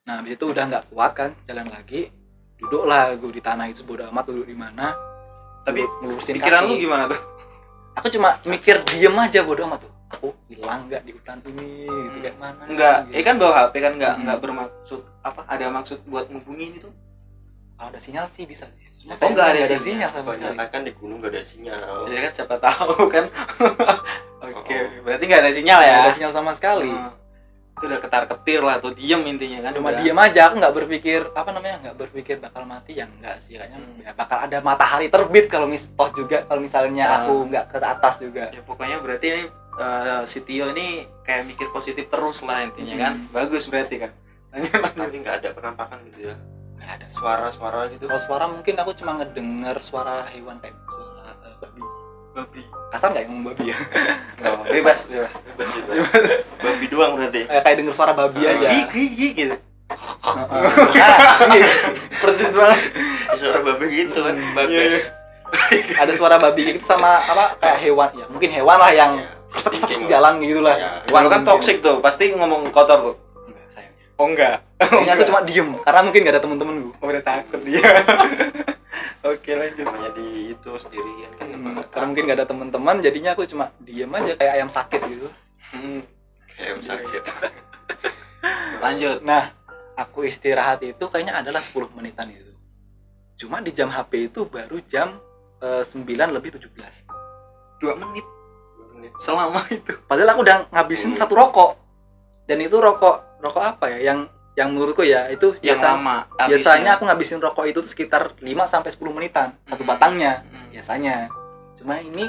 Nah habis itu udah nggak kuat kan, jalan lagi, duduklah gue di tanah itu, bodo amat duduk di mana. Tapi ngelurusin pikiran kaki. lu gimana tuh? Aku cuma mikir diem aja, bodo amat tuh. Aku hilang nggak di hutan ini, gitu kayak mana? Enggak, gitu. kan bawa HP kan enggak bermaksud apa? Ada maksud buat ngubungin itu? Kalau ada sinyal sih bisa. Cuma Oh, nggak ada sinyal sinyal sama sekali. Banyak kan di gunung gak ada sinyal. Ya kan siapa tahu kan. Oke, Oh. berarti enggak ada sinyal ya? Nggak ada sinyal sama sekali. Itu udah ketar-ketir lah tuh, diem intinya kan. Cuma udah. diem aja, aku nggak berpikir nggak berpikir bakal mati, yang enggak sih kayaknya. Ya, bakal ada matahari terbit kalau kalau misalnya aku nggak ke atas juga. Ya pokoknya berarti si Tio ini kayak mikir positif terus lah intinya kan. Bagus berarti kan. Tapi nggak ada penampakan gitu ya. Nggak ada Suara-suara gitu. Kalau suara mungkin aku cuma ngedenger suara hewan kayak suara babi. Babi. Kasar nggak yang ngomong babi ya? Oh, bebas. Bebas. Babi doang berarti. Kayak denger suara babi aja. Gigi gitu. Ini persis banget. Suara babi gitu kan. Iya, Bagus. Ada suara babi gitu sama kayak hewan ya. Mungkin hewan lah yang Ya, kesek-kesek stinking jalan gitu lah. Ya. Hewan kan toksik tuh, pasti ngomong kotor tuh. Enggak, sayangnya. Oh enggak. Kayaknya aku cuma diem karena mungkin gak ada temen-temen gue. udah takut dia. Oke, lanjut. Namanya di itu sendirian kan. Karena mungkin gak ada teman-teman, jadinya aku cuma diem aja kayak ayam sakit gitu. Kayak sakit. Lanjut. Nah, aku istirahat itu kayaknya adalah 10 menitan itu. Cuma di jam HP itu baru jam 9:17. 2 menit selama itu. Padahal aku udah ngabisin satu rokok. Dan itu rokok apa ya? Yang menurutku ya itu Yang lama. biasanya aku ngabisin rokok itu tuh sekitar 5 sampai 10 menitan satu batangnya. Biasanya. Cuma ini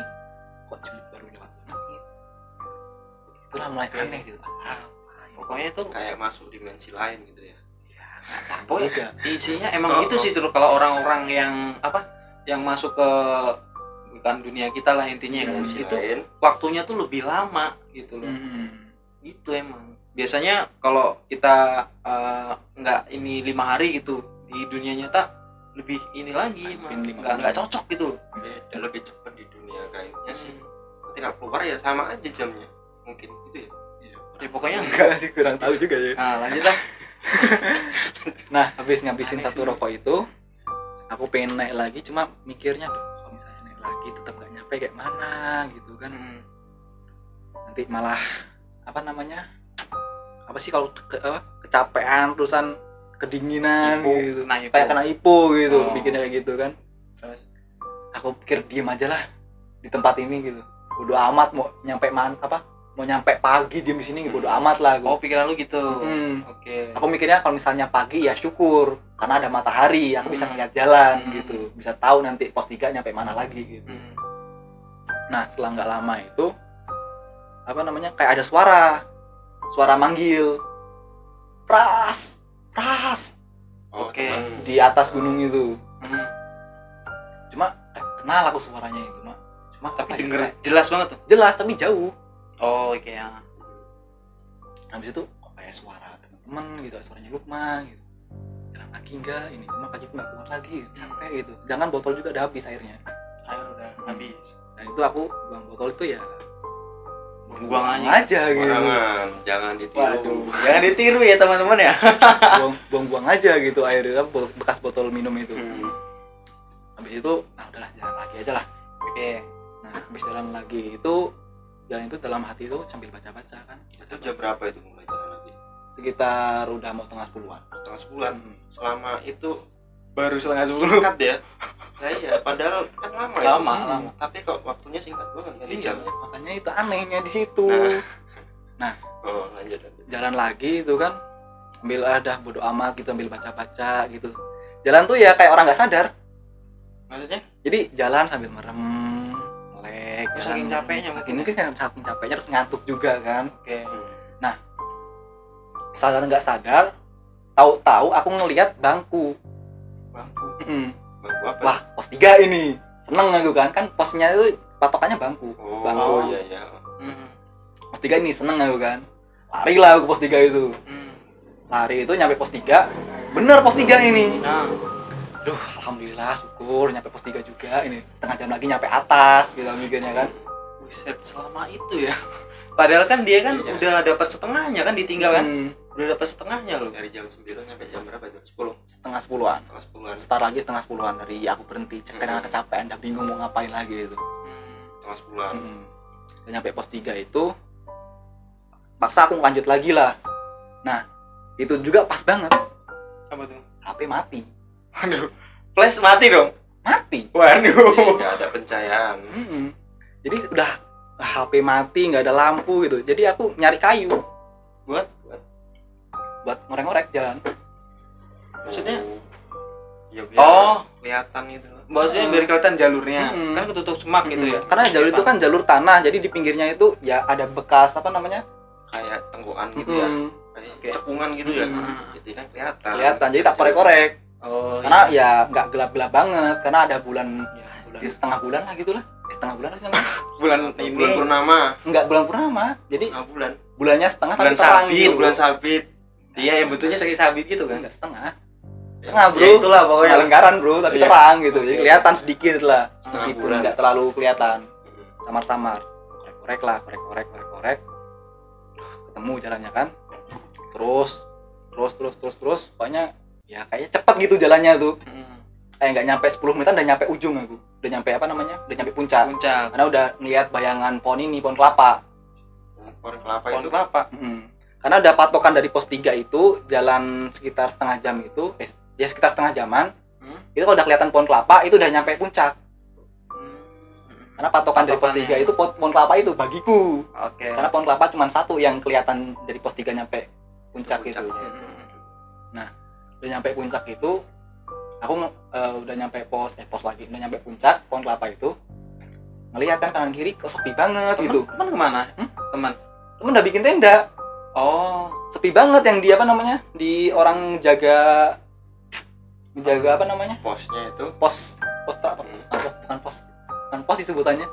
kok cuma baru lewat 2 menit. Itulah mulai aneh gitu. Pokoknya itu Kayak masuk dimensi lain gitu ya. Oh iya. isinya emang itu sih dulu kalau orang-orang yang yang masuk ke bukan dunia kita lah intinya kan Dimensi itu lain. waktunya tuh lebih lama gitu loh. Itu emang biasanya kalau kita nggak ini 5 hari gitu di dunia nyata lebih ini lagi emang Lebih 5 nggak cocok gitu. Dan lebih cepat di dunia kayaknya sih. Ketika keluar ya sama aja jamnya. Mungkin gitu ya. Ya pokoknya Enggak sih, kurang tahu juga ya. nah lanjut lah. Nah, habis ngabisin Aneh satu sih. rokok itu, aku pengen naik lagi, cuma mikirnya, duh, kalau misalnya naik lagi tetap gak nyampe kayak mana gitu kan. Nanti malah apa sih kalau kecapean terusan kedinginan Hipo. gitu. Kena hipo. Kayak kena hipo gitu, Oh. bikinnya kayak gitu kan. Terus aku pikir diem aja lah di tempat ini gitu. Bodo amat mau nyampe mau nyampe pagi diem di sini bodo amat lah Oh gua. pikiran lu gitu. Oke. Aku mikirnya kalau misalnya pagi ya syukur karena ada matahari, aku bisa ngeliat jalan gitu, bisa tahu nanti pos 3 nyampe mana lagi gitu. Nah setelah nggak lama itu kayak ada suara manggil, pras Oke. teman. di atas gunung itu. Cuma kenal aku suaranya itu cuma Tapi apa ya, denger kayak jelas banget tuh. jelas tapi jauh. Oh oke ya. Habis itu kok kayak suara teman-teman gitu, suaranya Lukman gitu. Jalan lagi enggak, ini cuma kakiku nggak kuat lagi, capek gitu. Jangan botol juga udah habis airnya. Air udah habis. Dan itu aku buang botol itu ya Buang aja. gitu. Jangan ditiru. Waduh, Jangan ditiru ya teman-teman ya. buang aja gitu air itu bekas botol minum itu. Habis itu nah udahlah jalan lagi aja lah. Oke. Nah habis jalan lagi itu jalan itu dalam hati itu sambil baca-baca kan. Itu jam berapa itu mulai jalan lagi? Sekitar udah mau tengah 10-an. Setengah sebulan. Selama itu Baru setengah 10. singkat ya. Nah iya, padahal kan lama ya. Lama. Tapi kok waktunya singkat banget kan Iya, jamnya. makanya itu anehnya di situ. Oh, lanjut. Jalan lagi itu kan ambil bodo amat gitu, ambil baca-baca gitu. Jalan tuh ya kayak orang nggak sadar. Maksudnya? Jadi jalan sambil merem, melek. Oh, jalan saking merem. capeknya mungkin. Mungkin kan saking capeknya terus ngantuk juga kan. Oke. Sadar nggak sadar, tahu-tahu aku ngelihat bangku. Bangku. Bangku apa? Wah, pos 3 ini. Seneng aku kan posnya itu patokannya bangku. Oh, Bangku. iya iya. Pos 3 ini seneng aku kan. Lari lah aku pos 3 itu. Lari itu nyampe pos 3. Bener pos 3 ini. Nah, Aduh, alhamdulillah syukur nyampe pos 3 juga ini. Setengah jam lagi nyampe atas gitu mikirnya kan. buset selama itu ya. Padahal kan dia kan Iya. udah dapat setengahnya kan ditinggal kan. Udah dapat setengahnya loh. Dari jam 9 sampai jam berapa itu? 10. Setengah 10-an. Setengah 10-an. Start lagi setengah 10-an dari aku berhenti. Karena kecapean, udah bingung mau ngapain lagi itu. Setengah 10-an. Dan nyampe pos 3 itu paksa aku lanjut lagi lah. Nah, itu juga pas banget. Apa tuh? HP mati. Aduh, flash mati dong. Mati. Waduh. Nggak ada pencahayaan. Jadi udah HP mati, nggak ada lampu gitu. Jadi aku nyari kayu buat ngorek-ngorek jalan. Maksudnya? Ya biar kelihatan gitu. Maksudnya biar kelihatan jalurnya. Kan ketutup semak gitu ya. Karena jalur itu kan jalur tanah, jadi di pinggirnya itu ya ada bekas apa namanya? Kayak tengkokan gitu ya. Kayak cekungan gitu ya. Jadi kan kelihatan. Jadi tak korek-korek. Oh, Karena ya nggak gelap-gelap banget, karena ada bulan setengah bulan lah gitulah. Setengah bulan aja kan. bulan purnama. Enggak bulan purnama. Jadi bulannya setengah bulan tapi terang sabit, gitu. bulan sabit. Iya, yang bentuknya kayak sabit gitu kan. Enggak setengah. Ya, Setengah, Bro. Ya itulah pokoknya lingkaran, Bro, tapi Iya. terang gitu. Jadi kelihatan sedikit lah. Setengah Meskipun bulan. enggak terlalu kelihatan. Samar-samar. Korek-korek. Ketemu jalannya kan. Terus. Pokoknya ya kayaknya cepet gitu jalannya tuh. Kayak nggak nyampe 10 menit udah nyampe ujung aku. Udah nyampe apa namanya? Udah nyampe puncak. Karena udah ngelihat bayangan pohon kelapa. Pohon kelapa Pohon itu kelapa. Karena udah patokan dari pos 3 itu jalan sekitar setengah jam itu, ya sekitar setengah jaman. Itu kalau udah kelihatan pohon kelapa itu udah nyampe puncak. Karena patokan dari pos 3 itu pohon kelapa itu bagiku. Oke. Karena pohon kelapa cuma satu yang kelihatan dari pos 3 nyampe puncak itu. Nah, udah nyampe puncak itu aku udah nyampe udah nyampe puncak pohon kelapa itu. Ngelihat kan kanan kiri kok sepi banget gitu. Teman kemana? Teman Udah bikin tenda. Oh, Sepi banget yang di apa namanya? Di orang jaga apa namanya? posnya itu Pos tak bukan pos disebutannya.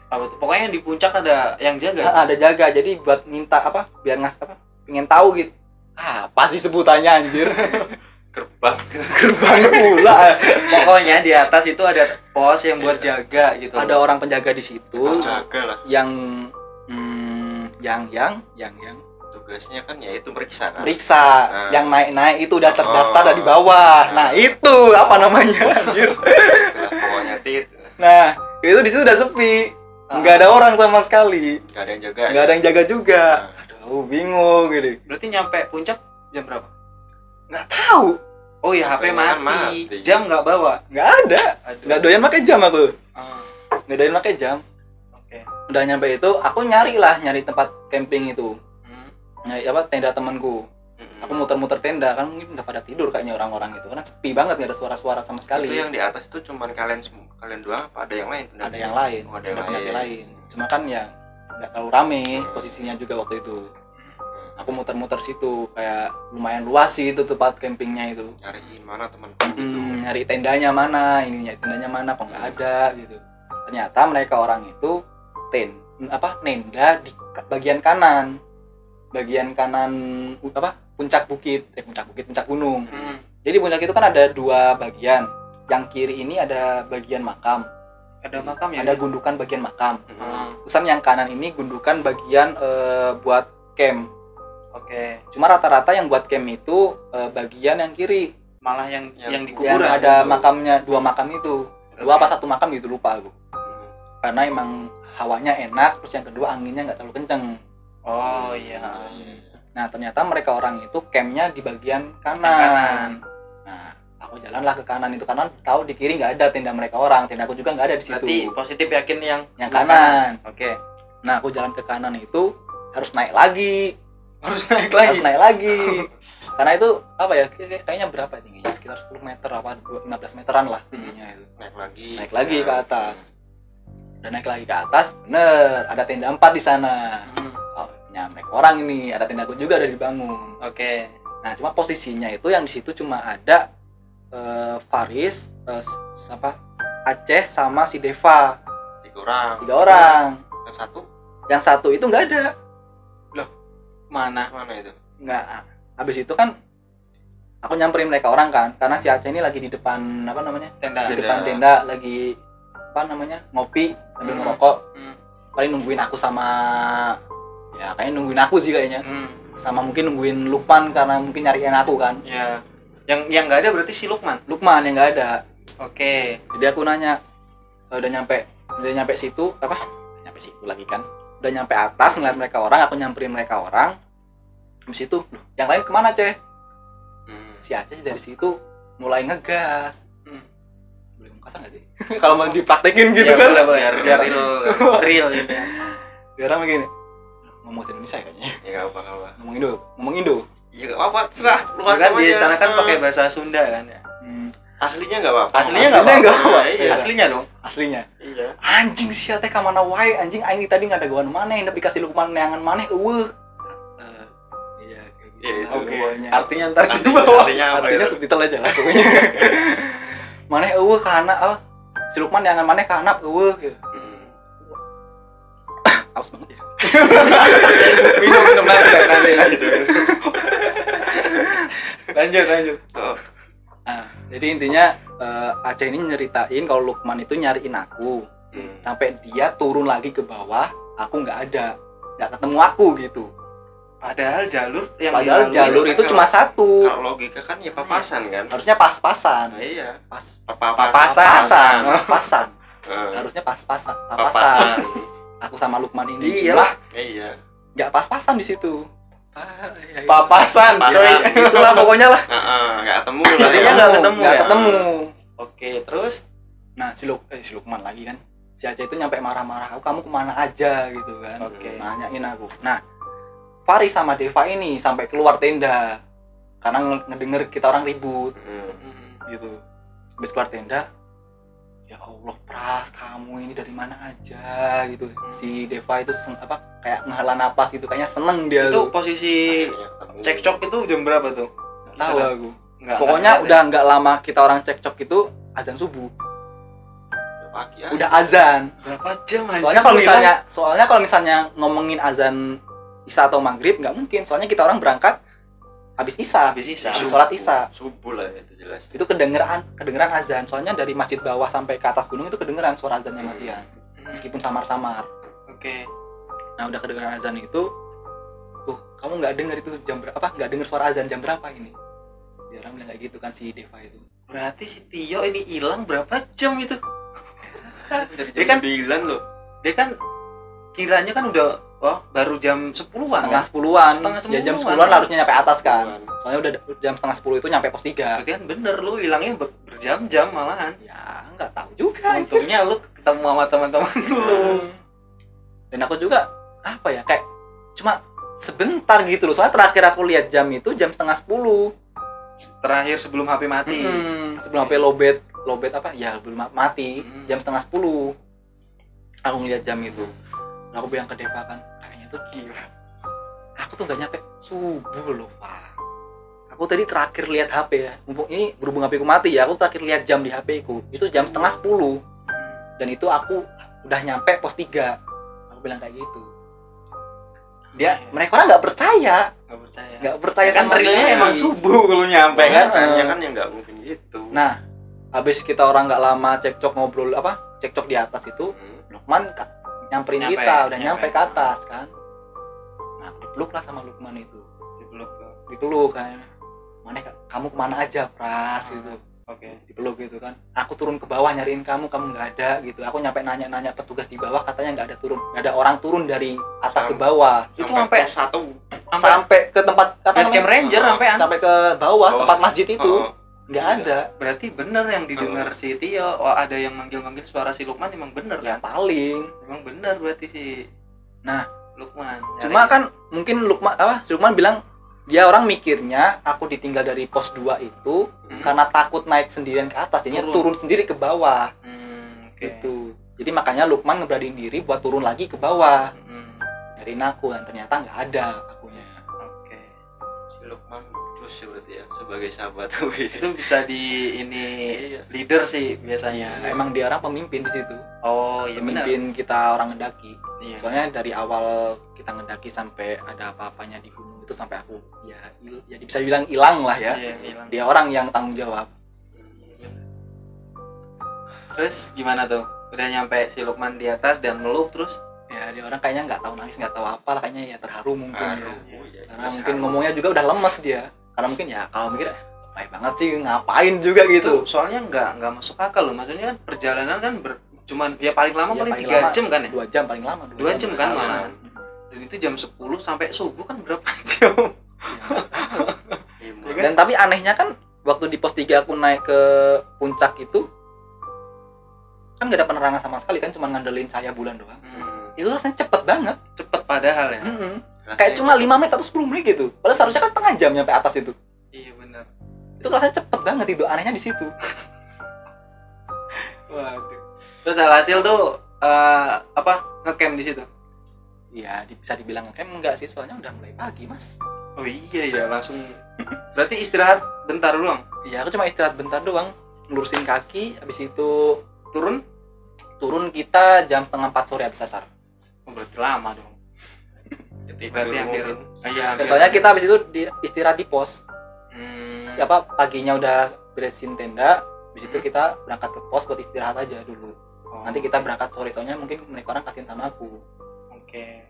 apa tuh? Pokoknya di puncak ada yang jaga. Ada jaga. Jadi buat minta apa? Biar pengen tahu gitu. Pasti sebutannya anjir. gerbang. Gerbang pula. Pokoknya di atas itu ada pos yang buat jaga gitu. Ada orang penjaga di situ Jaga lah. yang Tugasnya kan ya itu meriksa kan. meriksa. Yang naik itu udah terdaftar dari bawah. Nah, itu apa namanya? Anjir. Itulah pokoknya Nah, itu di situ udah sepi. Nggak ada orang sama sekali. nggak ada yang jaga. Nggak ada yang jaga juga. Aduh, bingung gitu. Berarti nyampe puncak jam berapa? Nggak tahu. Oh iya, HP Pengen mati. mati. Jam nggak bawa. Nggak ada. Nggak doyan pakai jam aku. Nggak doyan pakai jam. Oke. Udah nyampe itu, aku nyari tempat camping itu. Nyari tenda temanku. Aku muter-muter tenda, kan mungkin udah pada tidur kayaknya orang-orang itu. Karena sepi banget, nggak ada suara-suara sama sekali. Itu yang di atas itu cuman kalian doang apa ada yang lain? Ada yang lain. Oh, ada yang pendaki lain. lain. Cuma kan ya nggak terlalu rame posisinya juga waktu itu. Aku muter-muter situ, kayak lumayan luas sih itu tempat campingnya itu. Nyariin mana temanku gitu. Nyari tendanya mana, tendanya mana, kok nggak ada gitu. Ternyata mereka orang itu nenda di bagian kanan puncak gunung. Jadi puncak itu kan ada dua bagian. Yang kiri ini ada bagian makam. Ada makam ya? Ada gundukan bagian makam. Terusan yang kanan ini gundukan bagian buat camp. Oke. Cuma rata-rata yang buat camp itu bagian yang kiri. Malah yang di Yang kuburan ada makamnya, dua makam itu. Dua apa satu makam gitu lupa aku. Karena emang hawanya enak, terus yang kedua anginnya nggak terlalu kenceng. Oh iya. Nah ternyata mereka orang itu campnya di bagian kanan. Nah aku jalanlah ke kanan itu, karena tahu di kiri nggak ada tenda mereka orang, tenda aku juga nggak ada di situ. Berarti positif yakin yang kanan. Oke. Nah aku jalan ke kanan itu harus naik lagi. Harus naik lagi. Karena itu apa ya, kayaknya berapa tingginya, sekitar 10 meter apa 15 meteran lah tingginya itu. Naik lagi ke atas. Udah naik lagi ke atas, bener ada tenda 4 di sana. Oh, mereka orang ini, ada tendaku juga udah dibangun. Oke. Nah cuma posisinya itu yang di situ cuma ada Faris, Aceh sama si Deva. 3 orang. Yang satu itu nggak ada. Mana itu? Nggak. Habis itu kan aku nyamperin mereka orang kan, karena si Aceh ini lagi di depan tenda. Di depan tenda lagi ngopi sambil ngerokok. Paling nungguin aku kayaknya nungguin aku sih kayaknya. sama mungkin nungguin Lukman karena mungkin nyariin aku kan. Ya. Yang nggak ada berarti si Lukman. Lukman yang nggak ada. Oke. Jadi aku nanya, udah nyampe situ apa? Nyampe situ lagi kan. Udah nyampe atas ngeliat mereka orang, aku nyamperin mereka orang. Habis itu, loh, yang lain kemana, Ceh? Si Aceh dari situ mulai ngegas. Boleh ngomong kasar nggak sih? Kalau mau dipraktekin gitu Ya, kan? boleh. Biar real gitu ya. Biar orang begini. Ngomong bahasa Indonesia kayaknya. Ya nggak apa-apa. Ngomong Indo. Ya nggak apa-apa, serah. Lu kan di sana kan pakai bahasa Sunda kan ya. Aslinya nggak apa-apa. Aslinya nggak apa-apa. Iya. Aslinya dong. Aslinya. Iya. Anjing sia teh ka mana wae anjing aing tadi ngadaguan maneh hendak dikasih Lukman neangan maneh eueuh. Iya kayak gitu. Iya, itu Oke. Pokoknya. Artinya ntar di Artinya- bawah. artinya apa Artinya itu? subtitle aja lah pokoknya. Maneh eueuh ka handap si Lukman neangan maneh ka handap eueuh gitu. Aus banget ya. Minum nanti. Lanjut. Oh. Nah, jadi intinya Aceh ini nyeritain kalau Lukman itu nyariin aku sampai dia turun lagi ke bawah, aku nggak ada, nggak ketemu aku gitu. Padahal jalur yang Padahal dilalui jalur itu cuma satu, Kalau logika kan ya papasan kan. harusnya pas-pasan, Nah, iya. papasan, papasan, harusnya pas-pasan, papasan. Papasan. Aku sama Lukman ini, Iyalah. Iya. nggak pas-pasan di situ. Papasan, Papasan. coy. Itulah pokoknya lah. Nggak ketemu Intinya lah ya. nggak ketemu nggak ya? ketemu. Oke, terus Nah si Lukman lagi kan, si Aceh itu nyampe marah-marah, kamu kemana aja gitu kan. Oke. Nanyain aku. Nah Faris sama Deva ini sampai keluar tenda karena ngedenger kita orang ribut gitu. Habis keluar tenda, ya Allah Pras, kamu ini dari mana aja gitu. Si Deva itu kayak ngehela napas gitu, kayaknya seneng dia itu tuh. posisi cekcok itu jam berapa tuh? Nggak tahu aku. Nggak, Pokoknya nggak udah nggak lama kita orang cekcok itu azan subuh. Pagi ya. Udah azan. berapa jam aja? Soalnya kalau misalnya ngomongin azan Isya atau Maghrib nggak mungkin. Soalnya kita orang berangkat habis Isya. Habis Isya. Habis sholat Isya. Subuh lah itu jelas. Itu kedengeran azan. Soalnya dari masjid bawah sampai ke atas gunung itu kedengeran suara azannya Mas Ian. Meskipun samar-samar. Oke. Nah udah kedengeran azan itu, tuh kamu nggak denger itu jam berapa? Nggak denger suara azan jam berapa ini? Dia orang bilang kayak gitu kan si Deva itu. Berarti si Tio ini hilang berapa jam itu? Dari Dia jam kan- 9 loh. Dia kan kiranya kan udah baru jam 10-an Setengah kan? sepuluhan. Setengah Ya jam 10-an. 10-an harusnya nyampe atas kan. Soalnya udah jam setengah 10 itu nyampe pos 3. Berarti kan bener lu hilangnya berjam-jam malahan. Ya nggak tahu juga. Untungnya lu ketemu sama teman-teman lu. Dan aku juga apa ya kayak cuma sebentar gitu loh. Soalnya terakhir aku lihat jam itu jam setengah 10. Terakhir sebelum HP mati. Sebelum sampai lobet apa ya belum mati jam setengah 10 aku ngeliat jam itu. Nah, aku bilang ke Deva kan kayaknya tuh gila, aku tuh nggak nyampe subuh loh Pak. Aku tadi terakhir lihat HP ya, mumpung ini berhubung HP ku mati ya, aku terakhir lihat jam di HP ku itu jam setengah 10 dan itu aku udah nyampe pos 3. Aku bilang kayak gitu. Mereka orang nggak percaya Nggak percaya kan sama realnya sekali. emang subuh kalau nyampe kan. Makanya kan ya nggak mungkin gitu. Nah, habis kita orang nggak lama cekcok ngobrol cekcok di atas itu, Lukman nyamperin Nyampe, kita, udah nyampe nyampe. ke atas kan. Nah, dipeluk lah sama Lukman itu. Dipeluk kan. Kamu kemana aja, Pras gitu. Oke. Dipeluk gitu kan. Aku turun ke bawah nyariin kamu nggak ada gitu. Aku nyampe nanya-nanya petugas di bawah katanya nggak ada orang turun dari atas ke bawah. Itu sampai pos 1. Sampai ke tempat Base Camp Ranger sampean. sampai ke bawah Oh. tempat masjid itu. Oh. Nggak ada. Berarti bener yang didengar si Tio. Oh, ada yang manggil-manggil suara si Lukman emang bener Ya kan? paling. Emang bener berarti si Nah, Lukman. cuma kan mungkin Lukman bilang dia orang mikirnya aku ditinggal dari pos 2 itu karena takut naik sendirian ke atas, jadinya turun sendiri ke bawah oke. gitu. Jadi makanya Lukman ngeberaniin diri buat turun lagi ke bawah nyariin aku, dan ternyata nggak ada akunya. Oke. Si Lukman terus ya berarti ya sebagai sahabat. Itu bisa di ini leader sih biasanya. Ya, emang dia orang pemimpin di situ. Oh iya benar. Pemimpin kita orang ngedaki. Iya. Soalnya dari awal kita ngedaki sampai ada apa-apanya di gunung itu sampai aku ya bisa dibilang hilang lah ya. Iya, hilang. Dia orang yang tanggung jawab. Terus gimana tuh? Udah nyampe si Lukman di atas dan meluk terus Ya dia orang kayaknya nggak tahu nangis, nggak tahu apa lah, kayaknya ya terharu mungkin ya. Ya karena mungkin ngomongnya juga udah lemes dia, karena mungkin ya kalau mikir baik banget sih ngapain juga gitu. Soalnya nggak masuk akal loh, maksudnya kan perjalanan kan cuman ya paling lama paling 3 lama, jam kan ya, 2 jam paling lama 2 jam kan malah, dan itu jam 10 sampai subuh kan berapa jam. Dan tapi anehnya kan waktu di pos 3 aku naik ke puncak itu kan gak ada penerangan sama sekali kan, cuma ngandelin cahaya bulan doang. Itu rasanya cepet banget, cepet padahal ya. Kayak cuma 5 menit atau 10 menit gitu, padahal seharusnya kan setengah jam nyampe atas itu. Iya benar, itu rasanya cepet banget, itu anehnya di situ. Waduh. Terus hasil tuh ngecamp di situ? Iya, bisa dibilang ngecamp enggak sih, soalnya udah mulai pagi mas. Oh iya ya, langsung. Berarti istirahat bentar doang? Iya, aku cuma istirahat bentar doang, ngelurusin kaki, habis itu turun kita jam 3:30 sore habis asar. Oh, berarti lama dong. Berarti hampir. Soalnya kita habis itu istirahat di pos. Paginya udah beresin tenda, habis itu kita berangkat ke pos buat istirahat aja dulu. Nanti kita berangkat sore, soalnya mungkin mereka orang kasihin sama aku. Oke.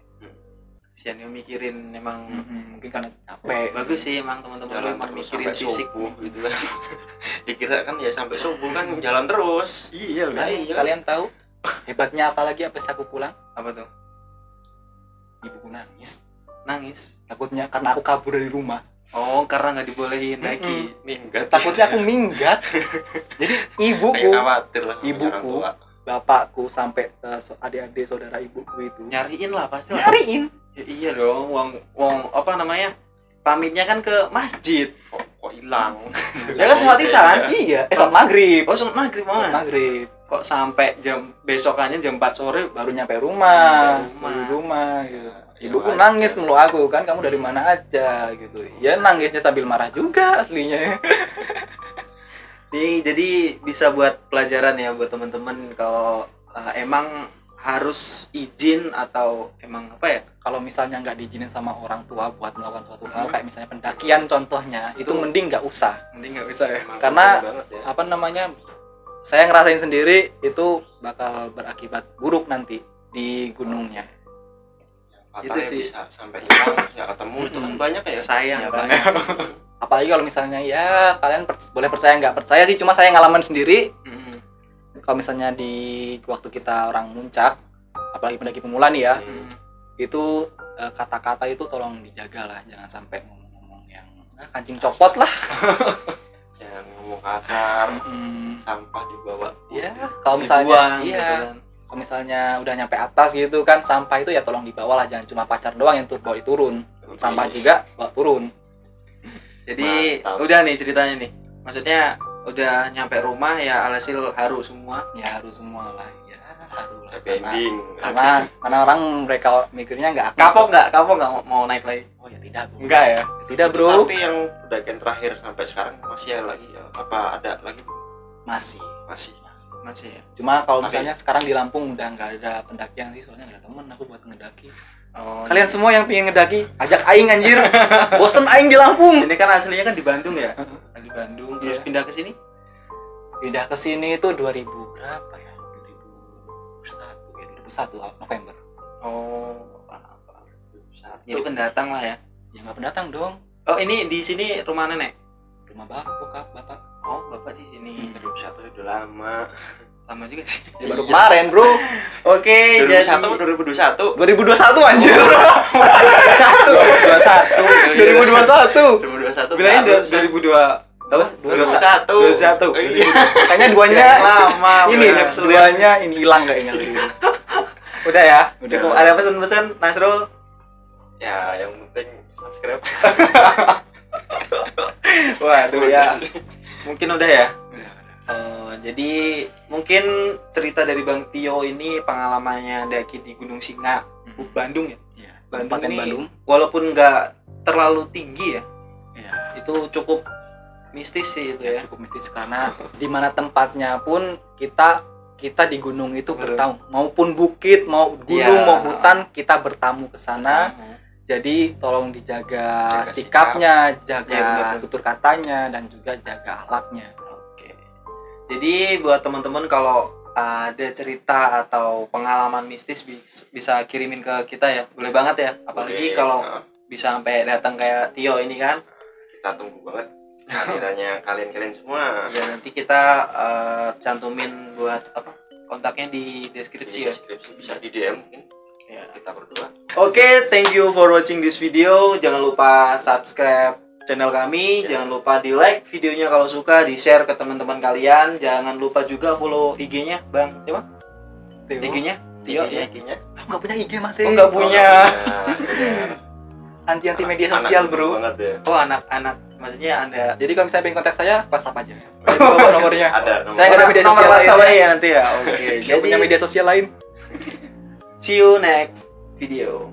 Kasihan dia mikirin emang mungkin karena capek. Bagus sih emang teman-teman emang mikirin fisik gitu kan. Dikira kan ya sampai subuh kan jalan terus. Iya nah, kalian tahu hebatnya apa lagi abis aku pulang? Apa tuh? Ibuku nangis. Takutnya karena aku kabur dari rumah. Oh, karena nggak dibolehin lagi. Minggat. Takutnya aku minggat. Jadi ibuku, bapakku sampai adik-adik saudara ibuku itu nyariin lah pasti. Nyariin. Ya, iya dong. Wong apa namanya? Pamitnya kan ke masjid. Kok hilang? Ya kan sholat isya. Iya, sholat maghrib. Oh, sholat maghrib mana? Maghrib. Kok sampai jam besokannya jam 4 sore baru nyampe rumah. Gitu. Ibuku nangis meluk aku, kan kamu dari mana aja gitu. Ya nangisnya sambil marah juga aslinya. Jadi bisa buat pelajaran ya buat teman-teman kalau emang harus izin atau emang apa ya, kalau misalnya nggak diizinin sama orang tua buat melakukan suatu hal kayak misalnya pendakian contohnya, itu mending nggak usah ya. Karena apa namanya, saya ngerasain sendiri itu bakal berakibat buruk nanti di gunungnya. Itu sih bisa sampai hilang nggak ketemu itu kan banyak ya, sayang ya, banyak. Apalagi kalau misalnya ya kalian boleh percaya nggak percaya sih, cuma saya ngalaman sendiri. Kalau misalnya di waktu kita orang muncak, apalagi pendaki pemula nih ya, itu kata-kata itu tolong dijaga lah, jangan sampai ngomong-ngomong yang kancing copot lah. Jangan ngomong kasar, sampah dibawa. Ya, kalau misalnya kalau misalnya udah nyampe atas gitu kan, sampah itu ya tolong dibawa lah, jangan cuma pacar doang yang bawa turun, sampah juga bawa turun. Jadi udah nih ceritanya nih, maksudnya udah nyampe rumah ya alhasil haru semua. Ya haru semua lah, ya haru lah. Karena orang mereka mikirnya nggak kapok nggak mau naik lagi. Oh ya tidak bro. Enggak ya, tidak bro. Tapi yang pendakian terakhir sampai sekarang masih ada lagi ya? Apa ada lagi? Masih ya. Cuma kalau misalnya sekarang di Lampung udah nggak ada pendakian sih, soalnya nggak ada temen aku buat ngedaki. Kalian semua yang pingin ngedaki, ajak aing anjir. Bosen aing di Lampung. Ini kan aslinya kan di Bandung ya. Di Bandung terus pindah ke sini. Pindah ke sini itu 2000 berapa ya? 2001 November. Oh, jadi pendatang lah ya. Ya nggak pendatang dong. Oh, ini di sini rumah nenek. Rumah bapak. Oh, bapak di sini. 2001 udah lama. Lama juga sih. Ya, baru kemarin, bro. Oke, 2021 anjir. 2021. Bilangnya 2021. Kayaknya duanya lama. Ini duanya ini hilang kayaknya. Udah ya. Cukup. Ada pesan-pesan Nasrul? Ya, yang penting subscribe. Waduh ya. Mungkin udah ya. Jadi mungkin cerita dari Bang Tio ini pengalamannya daki di Gunung Singa, Bandung ya. Bandung. Walaupun nggak terlalu tinggi ya. Itu cukup mistis sih itu ya. Cukup mistis karena di mana tempatnya pun kita di gunung itu bertamu, maupun bukit, mau gunung, mau hutan, kita bertamu ke sana. Jadi tolong dijaga sikapnya, jaga tutur katanya, dan juga jaga akhlaknya. Oke. Jadi buat teman-teman kalau ada cerita atau pengalaman mistis bisa kirimin ke kita ya, boleh banget ya. Apalagi kalau bisa sampai datang kayak Tio ini kan. Kita tunggu banget kehadirannya kalian semua. Ya nanti kita cantumin buat apa kontaknya di deskripsi Di ya. deskripsi bisa di DM mungkin Ya. kita berdua. Oke, thank you for watching this video. Jangan lupa subscribe channel kami, jangan lupa di like videonya kalau suka, di share ke teman-teman kalian. Jangan lupa juga follow IG-nya, Bang. Siapa? IG-nya? Tio ya. IG-nya. Nggak punya IG masih. Oh, nggak punya. Anti media sosial bro. Banget ya. Oh, anak-anak. Maksudnya Anda. Jadi kalau misalnya pengen kontak saya, WhatsApp aja. Jadi bawa nomornya. Ada nomor. Saya nggak ada media nomor sosial WhatsApp lain. ya nanti ya. Oke. Jadi punya media sosial lain. See you next video.